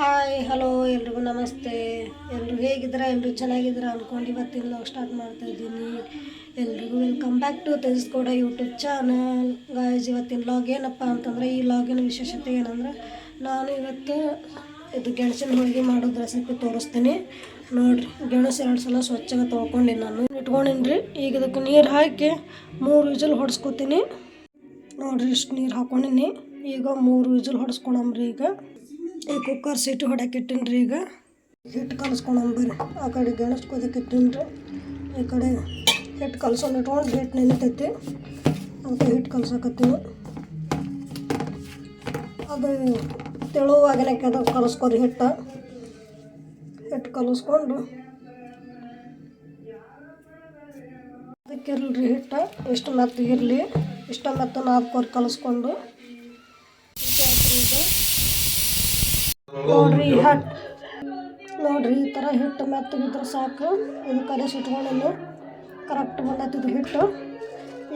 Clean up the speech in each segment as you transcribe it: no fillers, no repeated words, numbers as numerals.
Hi hello ಎಲ್ರಿಗೂ ನಮಸ್ತೆ. ಎಲ್ಲರೂ ಹೇಗಿದ್ದೀರಾ? ಎಲ್ಲರೂ ಚೆನ್ನಾಗಿದ್ದೀರಾ ಅಂದ್ಕೊಂಡು ಇವತ್ತಿನ ವ್ಲಾಗ್ ಸ್ಟಾರ್ಟ್ ಮಾಡ್ತಾಯಿದ್ದೀನಿ. ಎಲ್ರಿಗೂ ವೆಲ್ಕಮ್ ಬ್ಯಾಕ್ ಟು ತಿಳಿಸ್ಕೊಡ ಯೂಟ್ಯೂಬ್ ಚಾನಲ್. ಗಾಯ್ಸ್, ಇವತ್ತಿನ ವ್ಲಾಗ್ ಏನಪ್ಪ ಅಂತಂದರೆ, ಈ ವ್ಲಾಗಿನ ವಿಶೇಷತೆ ಏನಂದ್ರೆ, ನಾನು ಇವತ್ತು ಇದು ಗೆಣಸಿನ ಹೋಳಿಗೆ ಮಾಡೋದು ರೆಸಿಪಿ ತೋರಿಸ್ತೀನಿ ನೋಡಿರಿ. ಗೆಣಸು 2 ಸಲ ಸ್ವಚ್ಛಗೆ ತೊಳ್ಕೊಂಡು ನಾನು ಇಟ್ಕೊಂಡಿನಿ. ಈಗ ಇದಕ್ಕೆ ನೀರು ಹಾಕಿ 3 ವಿಜಲ್ ಹೊಡ್ಸ್ಕೊತೀನಿ ನೋಡಿರಿ. ಇಷ್ಟು ನೀರು ಹಾಕ್ಕೊಂಡಿನಿ. ಈಗ 3 ವಿಜಲ್ ಹೊಡ್ಸ್ಕೊಳಮ್ರಿ. ಈ ಕುಕ್ಕರ್ ಸೀಟು ಹೊಡ್ಯಾಕೆ ಇಟ್ಟಿನ್ರಿ. ಈಗ ಹಿಟ್ಟು ಕಲಿಸ್ಕೊಂಬರ್ರಿ. ಆ ಕಡೆ ಗೆಣಸು ಕೊದಕ್ಕೆ ಇಟ್ಟಿನ್ರಿ, ಈ ಕಡೆ ಹಿಟ್ಟು ಕಲ್ಸೋಣ ಇಟ್ಕೊಂಡು ಹಿಟ್ಟು ನೆನಿತೈತಿ. ಅದಕ್ಕೆ ಹಿಟ್ಟು ಕಲ್ಸಕತ್ತೀನಿ. ಅದು ತೆಳುವಾಗನೆ ಕಲಿಸ್ಕೊರಿ. ಹಿಟ್ಟು ಕಲಿಸ್ಕೊಂಡು ಅದಕ್ಕೆ ಇರಲ್ರಿ ಹಿಟ್ಟು ಇಷ್ಟು ಮೆತ್ತಗಿರಲಿ. ಇಷ್ಟ ಮೆತ್ತ ನಾದ್ಕೊರಿ ಕಲಿಸ್ಕೊಂಡು ನೋಡ್ರಿ. ನೋಡ್ರಿ, ಈ ಥರ ಹಿಟ್ಟು ಮೆತ್ತಗಿದ್ರೆ ಸಾಕು. ಇದು ಕಲಿಸಿ ಇಟ್ಕೊಂಡು ಕರೆಕ್ಟ್ ಬಂದೈತಿದ್ದು ಹಿಟ್ಟು.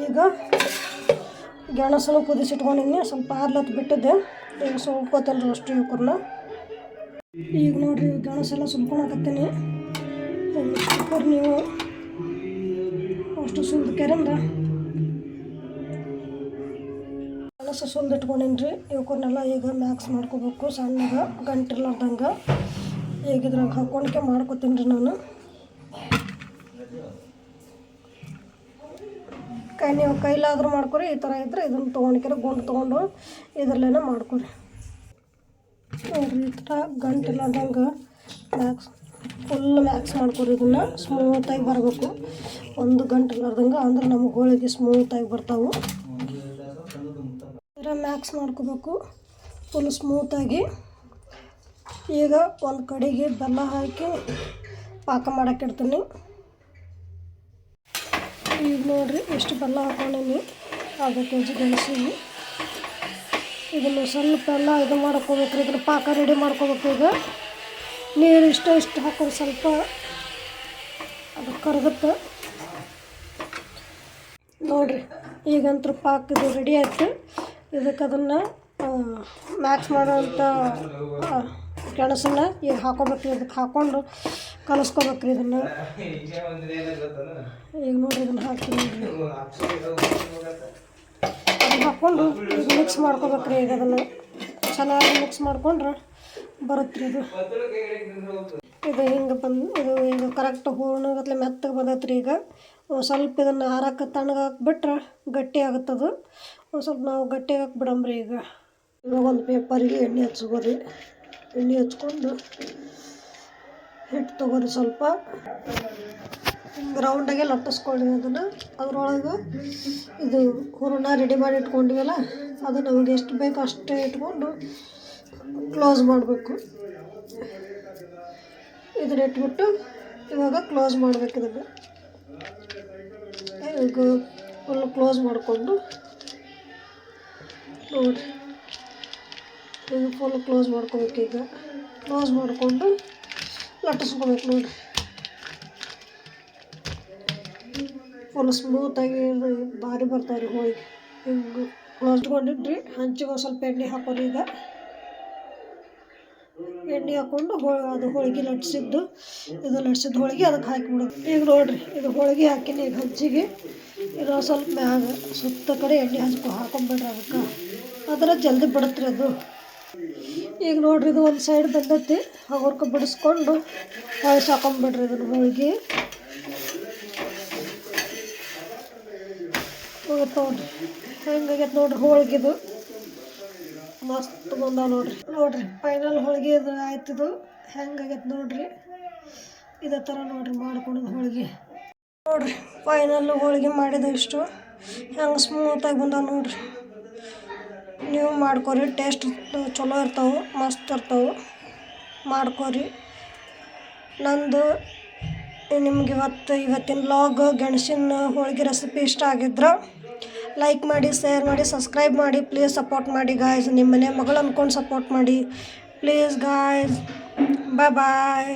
ಈಗ ಗೆಣಸನ್ನು ಕುದಿಸಿಟ್ಕೊಂಡಿನಿ. ಸ್ವಲ್ಪ ಆರ್ಲತ್ತು ಬಿಟ್ಟಿದ್ದೆ. ಈಗ ಸುಲ್ಕೋತೇನೆ ಅಷ್ಟು ಇವಕ್ಕನ್ನ. ಈಗ ನೋಡ್ರಿ, ಗೆಣಸೆಲ್ಲ ಸುಲ್ಕೊಳಕತ್ತೀನಿ. ಕುಕ್ಕರ್ ನೀವು ಅಷ್ಟು ಸುಲ್ದಕ್ಕೆರಂದ್ರೆ ಗೆಣಸು ಸುಲ್ದಿಟ್ಕೊಂಡಿನ್ರಿ. ಇವಕ್ಕನ್ನೆಲ್ಲ ಈಗ ಮ್ಯಾಕ್ಸ್ ಮಾಡ್ಕೋಬೇಕು ಸಣ್ಣಗೆ, ಗಂಟಿರ್ಲಾರ್ದಂಗೆ. ಈಗ ಇದ್ರಾಗ ಹಾಕ್ಕೊಂಡ್ಕೆ ಮಾಡ್ಕೊತೀನಿ ರೀ ನಾನು. ನೀವು ಕೈಲಾದರೂ ಮಾಡ್ಕೊರಿ. ಈ ಥರ ಇದ್ದರೆ ಇದನ್ನು ತೊಗೊಂಡ್ಕೆರೆ ಗುಂಡು ತೊಗೊಂಡು ಇದರಲ್ಲೇನೆ ಮಾಡ್ಕೊರಿ ನೋಡಿರಿ. ಈ ಥರ ಗಂಟಿರ್ಲಾರ್ದಂಗೆ ಫುಲ್ ಮ್ಯಾಕ್ಸ್ ಮಾಡ್ಕೊರಿ. ಇದನ್ನು ಸ್ಮೂತಾಗಿ ಬರಬೇಕು. ಒಂದು ಗಂಟಿರ್ಲಾರ್ದಂಗೆ, ಅಂದ್ರೆ ನಮಗೆ ಹೋಳಿಗೆ ಸ್ಮೂತಾಗಿ ಬರ್ತಾವೆ. ಮ್ಯಾಕ್ಸ್ ಮಾಡ್ಕೋಬೇಕು ಫುಲ್ ಸ್ಮೂತಾಗಿ. ಈಗ ಒಂದು ಕಡೆಗೆ ಬೆಲ್ಲ ಹಾಕಿ ಪಾಕ ಮಾಡೋಕೆ ಇಡ್ತೀನಿ. ಈಗ ನೋಡಿರಿ, ಎಷ್ಟು ಬೆಲ್ಲ ಹಾಕ್ಕೊಂಡಿನಿ. ಅರ್ಧ kg ಗೆಣಸಿಗೆ ಇದನ್ನು ಸ್ವಲ್ಪ ಎಲ್ಲ ಇದು ಮಾಡ್ಕೋಬೇಕ್ರಿ. ಇದ್ರ ಪಾಕ ರೆಡಿ ಮಾಡ್ಕೋಬೇಕು. ಈಗ ನೀರು ಇಷ್ಟು ಹಾಕೋದು, ಸ್ವಲ್ಪ ಅದು ಕರಗುತ್ತೆ ನೋಡಿರಿ. ಈಗಂತೂ ಪಾಕದು ರೆಡಿ ಆಯ್ತು. ಇದಕ್ಕೆ ಅದನ್ನು ಮ್ಯಾಕ್ಸ್ ಮಾಡೋಂಥ ಗೆಣಸನ್ನು ಈಗ ಹಾಕೋಬೇಕ್ರಿ. ಇದಕ್ಕೆ ಹಾಕ್ಕೊಂಡು ಕಲಿಸ್ಕೋಬೇಕ್ರಿ ಇದನ್ನು. ಈಗ ನೋಡಿರಿ, ಇದನ್ನು ಹಾಕಿ ನೋಡಿರಿ, ಅದನ್ನು ಹಾಕ್ಕೊಂಡು ಈಗ ಮಿಕ್ಸ್ ಮಾಡ್ಕೋಬೇಕ್ರಿ. ಈಗ ಅದನ್ನು ಚೆನ್ನಾಗಿ ಮಿಕ್ಸ್ ಮಾಡ್ಕೊಂಡ್ರೆ ಬರುತ್ತೆ ರೀ. ಇದು ಹಿಂಗೆ ಇದು ಈಗ ಕರೆಕ್ಟ್ ಹೂರ್ಣಗತ್ಲೆ ಮೆತ್ತಗೆ ಬಂದೈತ್ರಿ. ಈಗ ಸ್ವಲ್ಪ ಇದನ್ನು ಹಾರಕ್ಕೆ ತಣ್ಣಗೆ ಹಾಕ್ಬಿಟ್ರೆ ಗಟ್ಟಿ ಆಗುತ್ತದು. ಸ್ವಲ್ಪ ನಾವು ಗಟ್ಟಿಗೆ ಹಾಕ್ಬಿಡಂಬ್ರಿ. ಈಗ ಒಂದು ಪೇಪರಿಗೆ ಎಣ್ಣೆ ಹಚ್ಕೋರಿ. ಎಣ್ಣೆ ಹಚ್ಕೊಂಡು ಹಿಟ್ಟು ತೊಗೊರಿ. ಸ್ವಲ್ಪ ಹಿಂಗೆ ರೌಂಡಾಗೆ ಲಟ್ಟಿಸ್ಕೊಳ್ಳಿ ಅದನ್ನು. ಅದರೊಳಗೆ ಇದು ಹೂರಣ ರೆಡಿ ಮಾಡಿ ಇಟ್ಕೊಂಡಿವಲ್ಲ, ಅದು ನಮಗೆ ಎಷ್ಟು ಬೇಕು ಅಷ್ಟೇ ಇಟ್ಕೊಂಡು ಕ್ಲೋಸ್ ಮಾಡಬೇಕು. ಇದನ್ನ ಇಟ್ಬಿಟ್ಟು ಇವಾಗ ಕ್ಲೋಸ್ ಮಾಡಬೇಕು. ಇದನ್ನು ಈಗ ಫುಲ್ ಕ್ಲೋಸ್ ಮಾಡಿಕೊಂಡು ನೋಡಿರಿ, ಈಗ ಫುಲ್ ಕ್ಲೋಸ್ ಮಾಡ್ಕೋಬೇಕು. ಈಗ ಕ್ಲೋಸ್ ಮಾಡಿಕೊಂಡು ಲಟ್ಟಿಸ್ಕೋಬೇಕು ನೋಡಿರಿ. ಫುಲ್ ಸ್ಮೂತಾಗಿ ಭಾರಿ ಬರ್ತಾವ್ರಿ ಹೋಳಿಗೆ. ಹಿಂಗೆ ಕ್ಲೋಸ್ ಇಟ್ಕೊಂಡಿಡ್ರಿ. ಹಂಚಿಗೆ ಸ್ವಲ್ಪ ಎಣ್ಣೆ ಹಾಕೋರಿ. ಈಗ ಎಣ್ಣೆ ಹಾಕ್ಕೊಂಡು ಅದು ಹೋಳಿಗೆ ಲಟ್ಸಿದ್ದು, ಇದು ಲಟ್ಸಿದ್ದು ಹೋಳಿಗೆ ಅದಕ್ಕೆ ಹಾಕಿಬಿಡೋದು. ಈಗ ನೋಡಿರಿ, ಇದು ಹೋಳಿಗೆ ಹಾಕಿನಿ. ಈಗ ಹಂಚಿಗೆ ಇದು ಸ್ವಲ್ಪ ಮ್ಯಾಗ ಸುತ್ತ ಕಡೆ ಎಣ್ಣೆ ಹಾಕೊಂಬಿಡ್ರಿ. ಅದಕ್ಕೆ ಅದರ ಜಲ್ದಿ ಬಿಡುತ್ತೆ ಅದು. ಈಗ ನೋಡಿರಿ, ಇದು ಒಂದು ಸೈಡ್ ಬಂದೈತಿ. ಹಗುರ್ಕ ಬಿಡಿಸ್ಕೊಂಡು ಹೊಳ್ಸಿ ಹಾಕೊಂಬಿಡ್ರಿ ಇದನ್ನು ಹೋಳಿಗೆ. ಹೋಗುತ್ತೆ ನೋಡಿರಿ, ಹೆಂಗಾಗೈತೆ ನೋಡಿರಿ ಹೋಳಿಗೆದು. ಮಸ್ತ್ ಬಂದಾವ ನೋಡಿರಿ. ಫೈನಲ್ ಹೋಳಿಗೆ ಇದು ಆಯ್ತಿದು. ಹೆಂಗಾಗೈತೆ ನೋಡಿರಿ. ಇದೇ ಥರ ನೋಡಿರಿ ಮಾಡ್ಕೊಳೋದು ಹೋಳಿಗೆ. ನೋಡಿರಿ, ಫೈನಲ್ ಹೋಳಿಗೆ ಮಾಡಿದ ಇಷ್ಟು ಹೆಂಗೆ ಸ್ಮೂತಾಗಿ ಬಂದಾವ ನೋಡಿರಿ. ನೀವು ಮಾಡ್ಕೊರಿ. ಟೇಸ್ಟ್ ಚಲೋ ಇರ್ತಾವೆ, ಮಸ್ತ್ ಇರ್ತಾವೆ. ಮಾಡ್ಕೊರಿ. ನಂದು ನಿಮ್ಗೆ ಇವತ್ತಿನ ವ್ಲಾಗ್ ಗೆಣಸಿನ ಹೋಳಿಗೆ ರೆಸಿಪಿ ಇಷ್ಟ ಆಗಿದ್ರೆ ಲೈಕ್ ಮಾಡಿ, ಶೇರ್ ಮಾಡಿ, ಸಬ್ಸ್ಕ್ರೈಬ್ ಮಾಡಿ. ಪ್ಲೀಸ್ ಸಪೋರ್ಟ್ ಮಾಡಿ ಗಾಯ್ಸ್. ನಿಮ್ಮ ಮನೆ ಮಗಳು ಅಂದ್ಕೊಂಡು ಸಪೋರ್ಟ್ ಮಾಡಿ ಪ್ಲೀಸ್ ಗಾಯ್ಸ್. ಬಾಯ್.